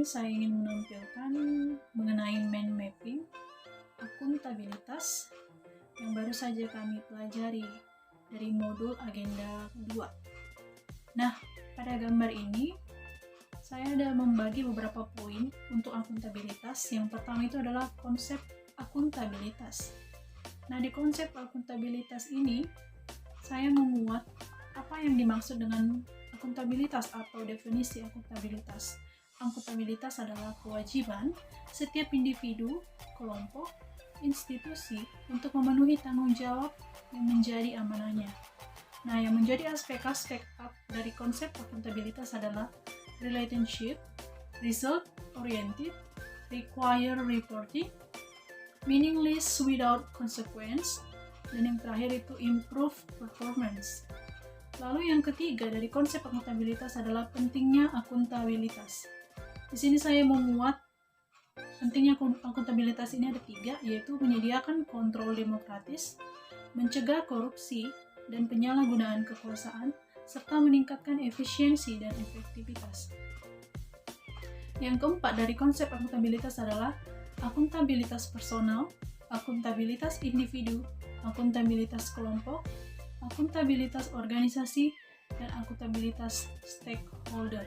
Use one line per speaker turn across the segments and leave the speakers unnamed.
saya ingin menampilkan mengenai mind mapping, akuntabilitas yang baru saja kami pelajari dari modul agenda 2. Nah, pada gambar ini saya ada membagi beberapa poin untuk akuntabilitas. Yang pertama itu adalah konsep akuntabilitas. Nah, di konsep akuntabilitas ini saya memuat apa yang dimaksud dengan akuntabilitas atau definisi akuntabilitas. Akuntabilitas adalah kewajiban setiap individu, kelompok, institusi untuk memenuhi tanggung jawab yang menjadi amanahnya. Nah, yang menjadi aspek-aspek dari konsep akuntabilitas adalah relationship, result oriented, require reporting, meaningless without consequence, dan yang terakhir itu improve performance. Lalu yang ketiga dari konsep akuntabilitas adalah pentingnya akuntabilitas. Di sini saya memuat pentingnya akuntabilitas ini ada 3, yaitu menyediakan kontrol demokratis, mencegah korupsi dan penyalahgunaan kekuasaan, serta meningkatkan efisiensi dan efektivitas. Yang keempat dari konsep akuntabilitas adalah akuntabilitas personal, akuntabilitas individu, akuntabilitas kelompok, akuntabilitas organisasi, dan akuntabilitas stakeholder.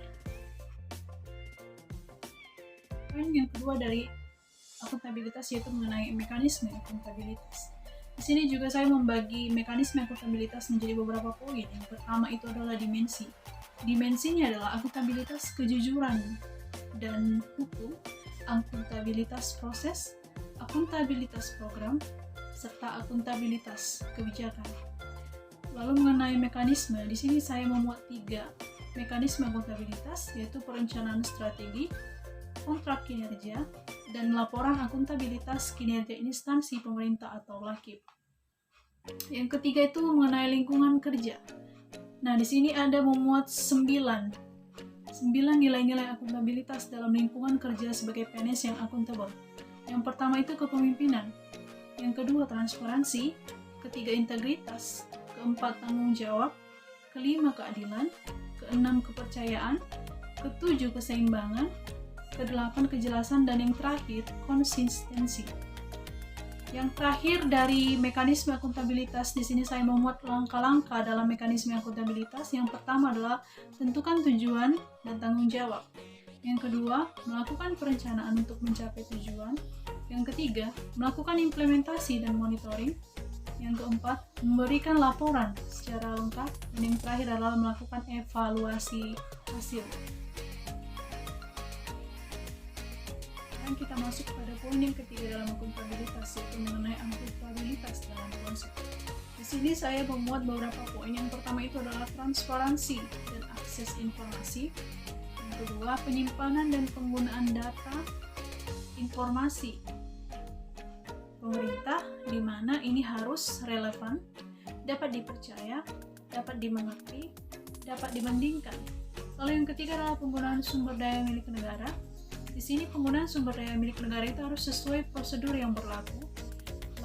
Poin yang kedua dari akuntabilitas yaitu mengenai mekanisme akuntabilitas. Di sini juga saya membagi mekanisme akuntabilitas menjadi beberapa poin. Yang pertama itu adalah dimensi. Dimensinya adalah akuntabilitas kejujuran dan hukum, akuntabilitas proses, akuntabilitas program, serta akuntabilitas kebijakan. Lalu mengenai mekanisme, di sini saya memuat 3 mekanisme akuntabilitas, yaitu perencanaan strategi, kontrak kinerja, dan laporan akuntabilitas kinerja instansi pemerintah atau LAKIP. Yang ketiga itu mengenai lingkungan kerja. Nah, di sini ada memuat 9 nilai-nilai akuntabilitas dalam lingkungan kerja sebagai PNS yang akuntabel. Yang pertama itu kepemimpinan, yang kedua transparansi, ketiga integritas, keempat tanggung jawab, kelima keadilan, keenam kepercayaan, ketujuh keseimbangan, kedelapan kejelasan, dan yang terakhir konsistensi. Yang terakhir dari mekanisme akuntabilitas, di sini saya memuat langkah-langkah dalam mekanisme akuntabilitas. Yang pertama adalah tentukan tujuan dan tanggung jawab. Yang kedua, melakukan perencanaan untuk mencapai tujuan. Yang ketiga, melakukan implementasi dan monitoring. Yang keempat, memberikan laporan secara lengkap. Dan yang terakhir adalah melakukan evaluasi hasil. Kita masuk pada poin yang ketiga dalam akuntabilitas, yaitu mengenai akuntabilitas dalam konsep. Di sini saya memuat beberapa poin. Yang pertama itu adalah transparansi dan akses informasi. Yang kedua, penyimpanan dan penggunaan data informasi pemerintah, di mana ini harus relevan, dapat dipercaya, dapat dimengerti, dapat dibandingkan. Lalu yang ketiga adalah penggunaan sumber daya milik negara. Di sini penggunaan sumber daya milik negara itu harus sesuai prosedur yang berlaku.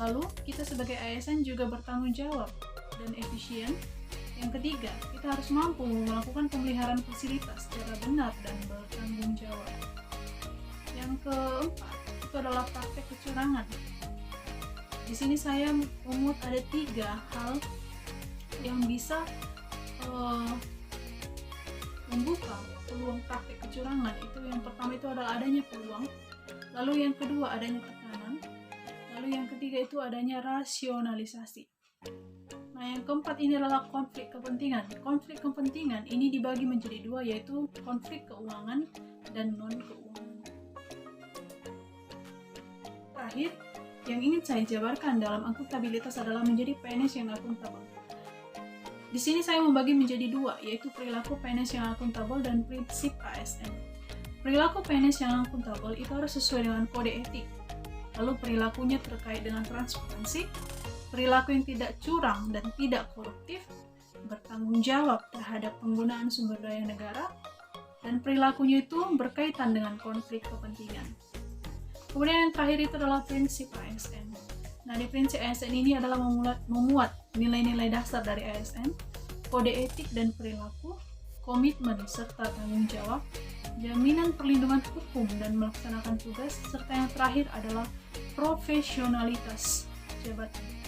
Lalu kita sebagai ASN juga bertanggung jawab dan efisien. Yang ketiga, kita harus mampu melakukan pemeliharaan fasilitas secara benar dan bertanggung jawab. Yang keempat, itu adalah praktek kecurangan. Di sini saya memuat ada 3 hal yang bisa membuka peluang praktek kecurangan. Itu yang pertama itu adalah adanya peluang, lalu yang kedua adanya tekanan, lalu yang ketiga itu adanya rasionalisasi. Nah, yang keempat ini adalah konflik kepentingan. Konflik kepentingan ini dibagi menjadi 2, yaitu konflik keuangan dan non keuangan. Terakhir, yang ingin saya jabarkan dalam akuntabilitas adalah menjadi PNS yang akuntabel. Di sini saya membagi menjadi 2, yaitu perilaku PNS yang akuntabel dan prinsip ASN. Perilaku PNS yang akuntabel itu harus sesuai dengan kode etik. Lalu perilakunya terkait dengan transparansi, perilaku yang tidak curang dan tidak koruptif, bertanggung jawab terhadap penggunaan sumber daya negara, dan perilakunya itu berkaitan dengan konflik kepentingan. Kemudian yang terakhir itu adalah prinsip ASN. Nah, di prinsip ASN ini adalah memuat nilai-nilai dasar dari ASN, kode etik dan perilaku, komitmen serta tanggung jawab, jaminan perlindungan hukum dan melaksanakan tugas, serta yang terakhir adalah profesionalitas jabatan.